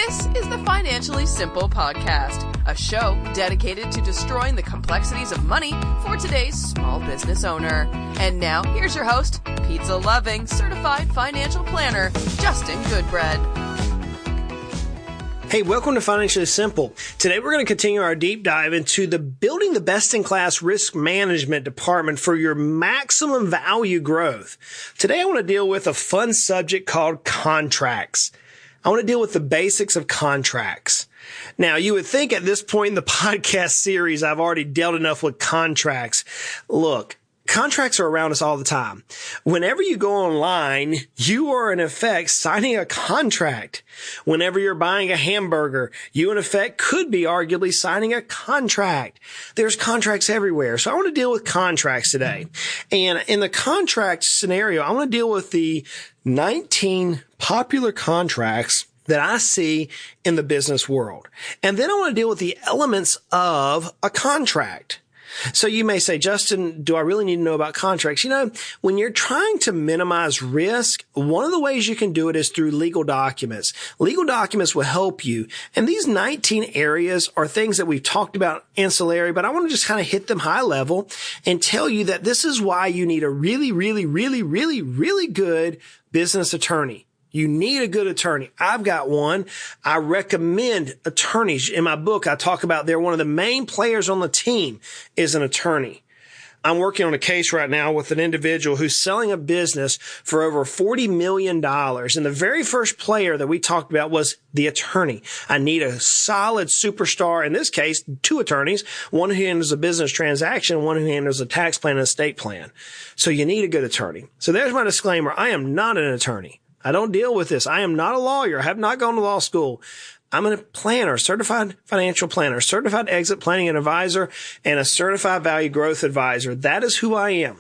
This is the Financially Simple Podcast, a show dedicated to destroying the complexities of money for today's small business owner. And now, here's your host, pizza-loving, certified financial planner, Justin Goodbread. Hey, welcome to Financially Simple. Today we're going to continue our deep dive into building the best-in-class risk management department for your maximum value growth. Today I want to deal with a fun subject called contracts. I want to deal with the basics of contracts. Now, you would think at this point in the podcast series I've already dealt enough with contracts. Look, contracts are around us all the time. Whenever you go online, you are in effect signing a contract. Whenever you're buying a hamburger, you in effect could be arguably signing a contract. There's contracts everywhere. So I want to deal with contracts today. And in the contract scenario, I want to deal with the 19 popular contracts that I see in the business world. And then I want to deal with the elements of a contract. So you may say, Justin, do I really need to know about contracts? You know, when you're trying to minimize risk, one of the ways you can do it is through legal documents. Legal documents will help you. And these 19 areas are things that we've talked about ancillary, but I want to just kind of hit them high level and tell you that this is why you need a really good business attorney. You need a good attorney. I've got one. I recommend attorneys. In my book, I talk about one of the main players on the team is an attorney. I'm working on a case right now with an individual who's selling a business for over $40 million. And the very first player that we talked about was the attorney. I need a solid superstar. In this case, two attorneys, one who handles a business transaction, one who handles a tax plan and estate plan. So you need a good attorney. So there's my disclaimer. I am not an attorney. I don't deal with this. I am not a lawyer. I have not gone to law school. I'm a planner, certified financial planner, certified exit planning and advisor, and a certified value growth advisor. That is who I am.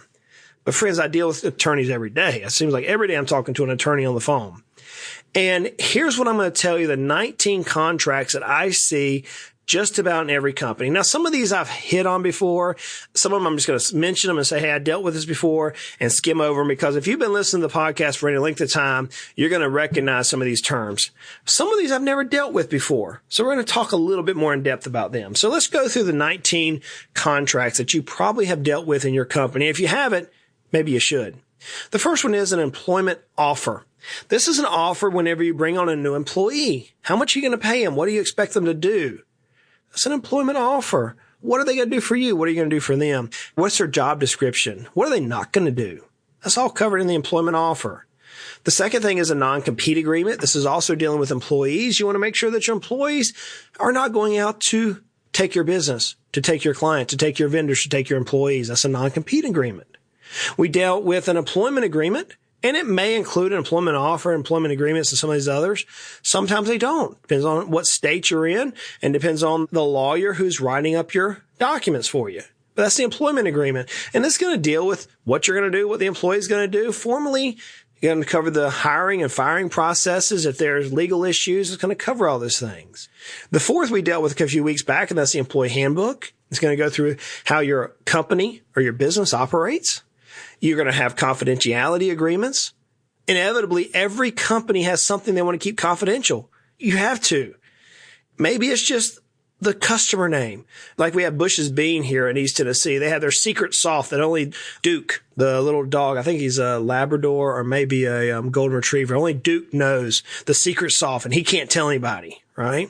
But friends, I deal with attorneys every day. It seems like every day I'm talking to an attorney on the phone. And here's what I'm going to tell you, the 19 contracts that I see just about in every company. Now, some of these I've hit on before. Some of them I'm just going to mention them and say, hey, I dealt with this before and skim over them, because if you've been listening to the podcast for any length of time, you're going to recognize some of these terms. Some of these I've never dealt with before. So we're going to talk a little bit more in depth about them. So let's go through the 19 contracts that you probably have dealt with in your company. If you haven't, maybe you should. The first one is an employment offer. This is an offer whenever you bring on a new employee. How much are you going to pay them? What do you expect them to do? It's an employment offer. What are they going to do for you? What are you going to do for them? What's their job description? What are they not going to do? That's all covered in the employment offer. The second thing is a non-compete agreement. This is also dealing with employees. You want to make sure that your employees are not going out to take your business, to take your client, to take your vendors, to take your employees. That's a non-compete agreement. We dealt with an employment agreement. And it may include an employment offer, employment agreements, and some of these others. Sometimes they don't. Depends on what state you're in and depends on the lawyer who's writing up your documents for you. But that's the employment agreement. And it's going to deal with what you're going to do, what the employee is going to do. Formally, you're going to cover the hiring and firing processes. If there's legal issues, it's going to cover all those things. The fourth we dealt with a few weeks back, and that's the employee handbook. It's going to go through how your company or your business operates. You're going to have confidentiality agreements. Inevitably, every company has something they want to keep confidential. You have to. Maybe it's just the customer name. Like we have Bush's Bean here in East Tennessee. They have their secret sauce that only Duke, the little dog, I think he's a Labrador or maybe a Golden Retriever. Only Duke knows the secret sauce and he can't tell anybody, right?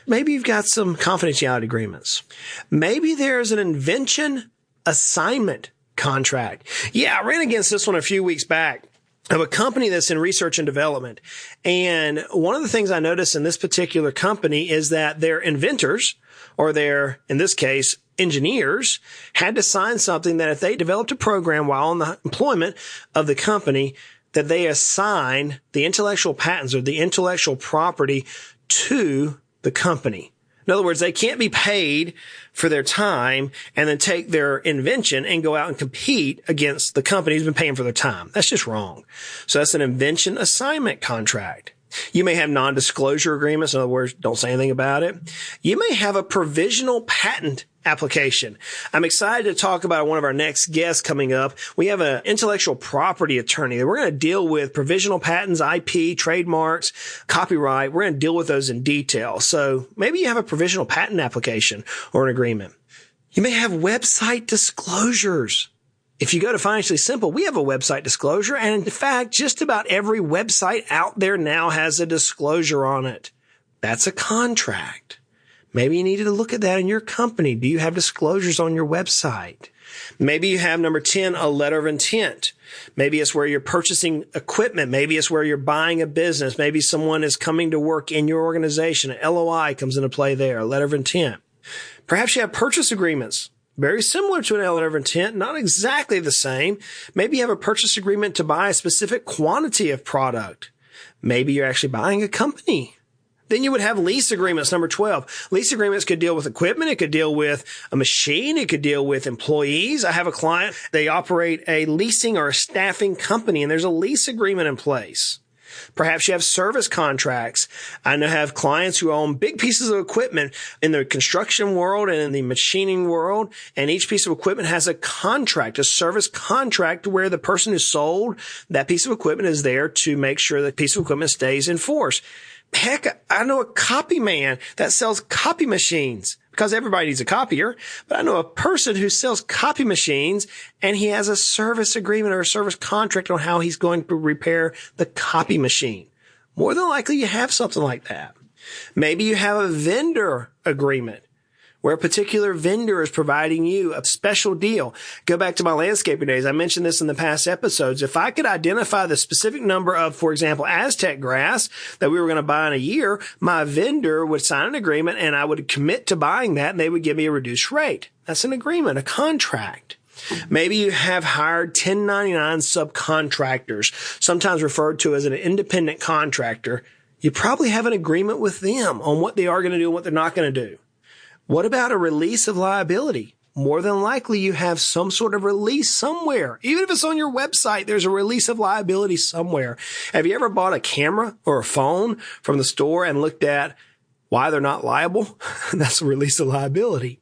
Maybe you've got some confidentiality agreements. Maybe there's an invention assignment contract. Yeah, I ran against this one a few weeks back of a company that's in research and development. And one of the things I noticed in this particular company is that their inventors, or their, in this case, engineers, had to sign something that if they developed a program while on the employment of the company, that they assign the intellectual patents or the intellectual property to the company. In other words, they can't be paid for their time and then take their invention and go out and compete against the company who's been paying for their time. That's just wrong. So that's an invention assignment contract. You may have non-disclosure agreements. In other words, don't say anything about it. You may have a provisional patent application. I'm excited to talk about one of our next guests coming up. We have an intellectual property attorney that we're going to deal with provisional patents, IP, trademarks, copyright. We're going to deal with those in detail. So maybe you have a provisional patent application or an agreement. You may have website disclosures. If you go to Financially Simple, we have a website disclosure. And in fact, just about every website out there now has a disclosure on it. That's a contract. Maybe you needed to look at that in your company. Do you have disclosures on your website? Maybe you have number 10, a letter of intent. Maybe it's where you're purchasing equipment. Maybe it's where you're buying a business. Maybe someone is coming to work in your organization. An LOI comes into play there, a letter of intent. Perhaps you have purchase agreements. Very similar to an letter of intent, not exactly the same. Maybe you have a purchase agreement to buy a specific quantity of product. Maybe you're actually buying a company. Then you would have lease agreements, number 12. Lease agreements could deal with equipment. It could deal with a machine. It could deal with employees. I have a client. They operate a leasing or a staffing company, and there's a lease agreement in place. Perhaps you have service contracts. I know I have clients who own big pieces of equipment in the construction world and in the machining world, and each piece of equipment has a contract, a service contract, where the person who sold that piece of equipment is there to make sure that piece of equipment stays in force. Heck, I know a copy man that sells copy machines because everybody needs a copier, but I know a person who sells copy machines and he has a service agreement or a service contract on how he's going to repair the copy machine. More than likely you have something like that. Maybe you have a vendor agreement where a particular vendor is providing you a special deal. Go back to my landscaping days. I mentioned this in the past episodes. If I could identify the specific number of, for example, Aztec grass that we were going to buy in a year, my vendor would sign an agreement and I would commit to buying that and they would give me a reduced rate. That's an agreement, a contract. Maybe you have hired 1099 subcontractors, sometimes referred to as an independent contractor. You probably have an agreement with them on what they are going to do and what they're not going to do. What about a release of liability? More than likely you have some sort of release somewhere. Even if it's on your website, there's a release of liability somewhere. Have you ever bought a camera or a phone from the store and looked at why they're not liable? That's a release of liability.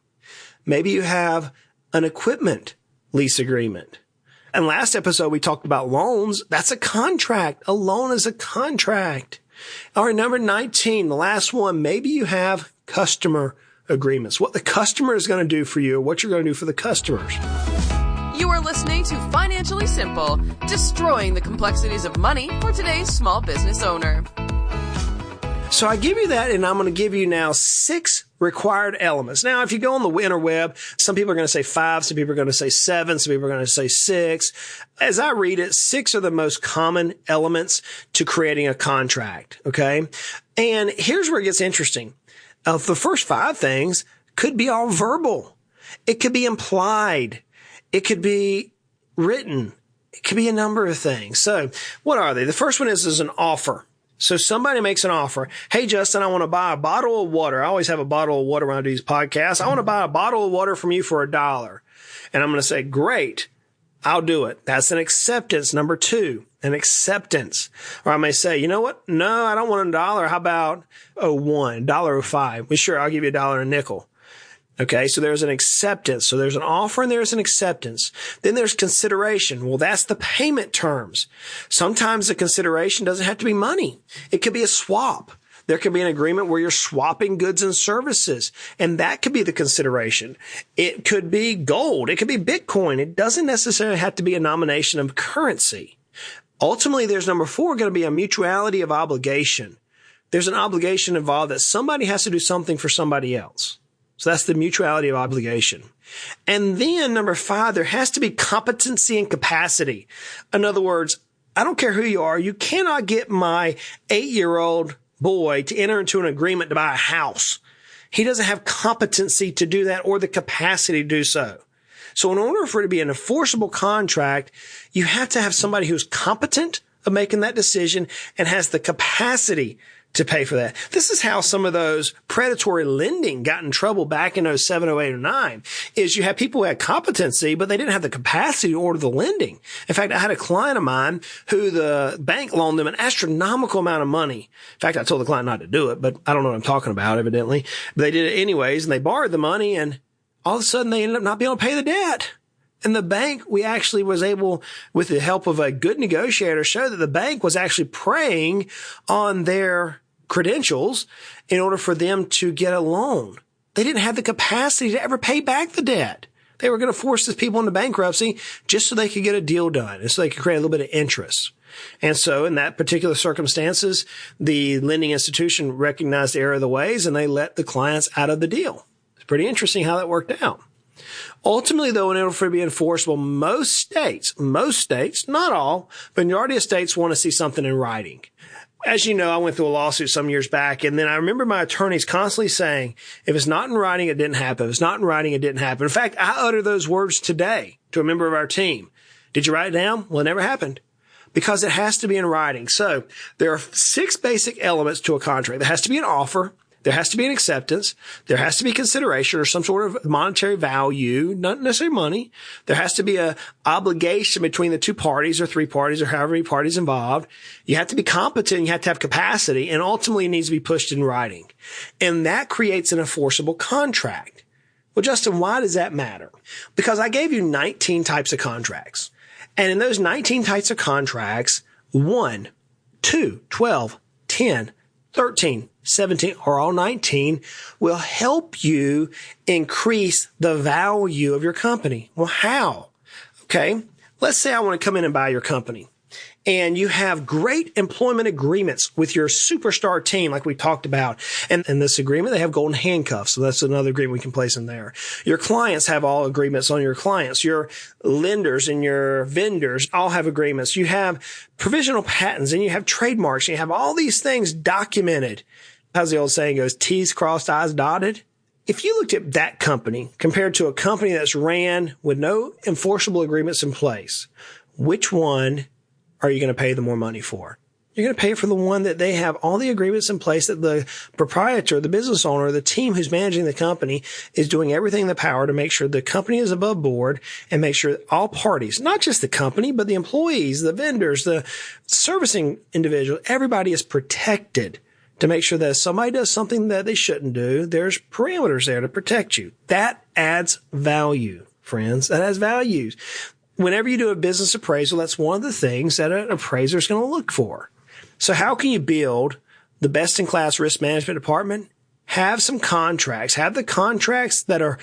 Maybe you have an equipment lease agreement. And last episode, we talked about loans. That's a contract. A loan is a contract. All right, number 19, the last one. Maybe you have customer agreements, what the customer is going to do for you, or what you're going to do for the customers. You are listening to Financially Simple, destroying the complexities of money for today's small business owner. So I give you that, and I'm going to give you now 6 required elements. Now, if you go on the interweb, some people are going to say 5, some people are going to say 7, some people are going to say 6. As I read it, 6 are the most common elements to creating a contract, okay? And here's where it gets interesting. The first 5 things could be all verbal. It could be implied. It could be written. It could be a number of things. So what are they? The first one is an offer. So somebody makes an offer. Hey, Justin, I want to buy a bottle of water. I always have a bottle of water when I do these podcasts. I want to buy a bottle of water from you for $1. And I'm going to say, great, I'll do it. That's an acceptance. Number 2. An acceptance. Or I may say, you know what? No, I don't want $1. How about $1.05? Well, sure, I'll give you $1 and a nickel. Okay, so there's an acceptance. So there's an offer and there's an acceptance. Then there's consideration. Well, that's the payment terms. Sometimes the consideration doesn't have to be money. It could be a swap. There could be an agreement where you're swapping goods and services, and that could be the consideration. It could be gold. It could be Bitcoin. It doesn't necessarily have to be a nomination of currency. Ultimately, there's number 4 going to be a mutuality of obligation. There's an obligation involved that somebody has to do something for somebody else. So that's the mutuality of obligation. And then number 5, there has to be competency and capacity. In other words, I don't care who you are. You cannot get my 8-year-old boy to enter into an agreement to buy a house. He doesn't have competency to do that or the capacity to do so. So in order for it to be an enforceable contract, you have to have somebody who's competent of making that decision and has the capacity to pay for that. This is how some of those predatory lending got in trouble back in 07, 08, or 09, is you had people who had competency, but they didn't have the capacity to order the lending. In fact, I had a client of mine who the bank loaned them an astronomical amount of money. In fact, I told the client not to do it, but I don't know what I'm talking about, evidently. But they did it anyways, and they borrowed the money, and all of a sudden they ended up not being able to pay the debt. And the bank, we actually was able, with the help of a good negotiator, show that the bank was actually preying on their credentials in order for them to get a loan. They didn't have the capacity to ever pay back the debt. They were going to force these people into bankruptcy just so they could get a deal done and so they could create a little bit of interest. And so in that particular circumstances, the lending institution recognized the error of the ways and they let the clients out of the deal. It's pretty interesting how that worked out. Ultimately, though, in order for it to be enforceable, most states, not all, but majority of states want to see something in writing. As you know, I went through a lawsuit some years back, and then I remember my attorneys constantly saying, if it's not in writing, it didn't happen. If it's not in writing, it didn't happen. In fact, I utter those words today to a member of our team. Did you write it down? Well, it never happened. Because it has to be in writing. So there are 6 basic elements to a contract. There has to be an offer. There has to be an acceptance. There has to be consideration or some sort of monetary value, not necessarily money. There has to be a obligation between the 2 parties or 3 parties or however many parties involved. You have to be competent. You have to have capacity, and ultimately it needs to be pushed in writing. And that creates an enforceable contract. Well, Justin, why does that matter? Because I gave you 19 types of contracts. And in those 19 types of contracts, 1, 2, 12, 10, 13, 17, or all 19 will help you increase the value of your company. Well, how? Okay. Let's say I want to come in and buy your company and you have great employment agreements with your superstar team, like we talked about. And in this agreement, they have golden handcuffs. So that's another agreement we can place in there. Your clients have all agreements on your clients. Your lenders and your vendors all have agreements. You have provisional patents and you have trademarks. And you have all these things documented. How's the old saying goes, T's crossed, I's dotted. If you looked at that company compared to a company that's ran with no enforceable agreements in place, which one are you going to pay the more money for? You're going to pay for the one that they have all the agreements in place, that the proprietor, the business owner, the team who's managing the company is doing everything in the power to make sure the company is above board and make sure that all parties, not just the company, but the employees, the vendors, the servicing individual, everybody is protected to make sure that if somebody does something that they shouldn't do, there's parameters there to protect you. That adds value, friends. That adds values. Whenever you do a business appraisal, that's one of the things that an appraiser is going to look for. So how can you build the best-in-class risk management department? Have some contracts. Have the contracts that are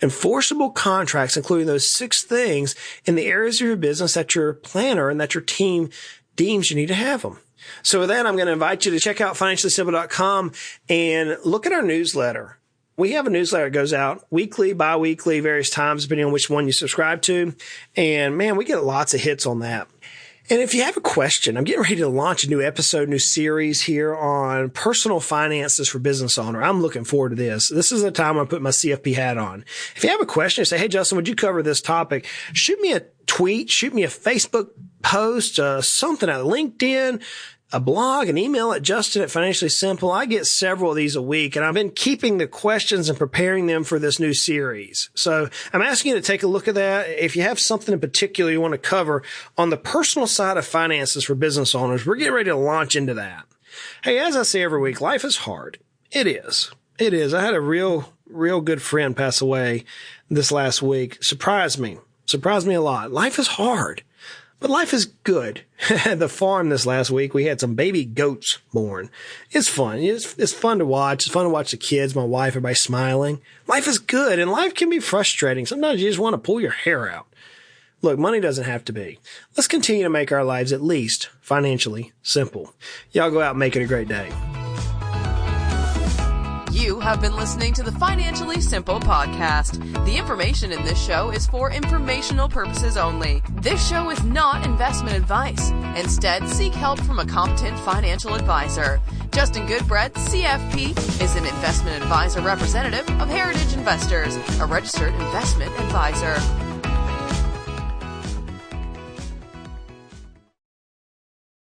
enforceable contracts, including those 6 things in the areas of your business that your planner and that your team deems you need to have them. So with that, I'm going to invite you to check out financiallysimple.com and look at our newsletter. We have a newsletter that goes out weekly, bi-weekly, various times, depending on which one you subscribe to. And man, we get lots of hits on that. And if you have a question, I'm getting ready to launch a new episode, new series here on personal finances for business owner. I'm looking forward to this. This is the time I put my CFP hat on. If you have a question, you say, hey, Justin, would you cover this topic? Shoot me a tweet, shoot me a Facebook post, something at LinkedIn, a blog, an email at Justin at Financially Simple. I get several of these a week, and I've been keeping the questions and preparing them for this new series. So I'm asking you to take a look at that. If you have something in particular you want to cover on the personal side of finances for business owners, we're getting ready to launch into that. Hey, as I say every week, life is hard. It is. It is. I had a real good friend pass away this last week. Surprised me a lot. Life is hard. But life is good. At the farm this last week, we had some baby goats born. It's fun. It's fun to watch. It's fun to watch the kids, my wife, everybody smiling. Life is good, and life can be frustrating. Sometimes you just want to pull your hair out. Look, money doesn't have to be. Let's continue to make our lives at least financially simple. Y'all go out and make it a great day. You have been listening to the Financially Simple podcast. The information in this show is for informational purposes only. This show is not investment advice. Instead, seek help from a competent financial advisor. Justin Goodbread, CFP, is an investment advisor representative of Heritage Investors, a registered investment advisor.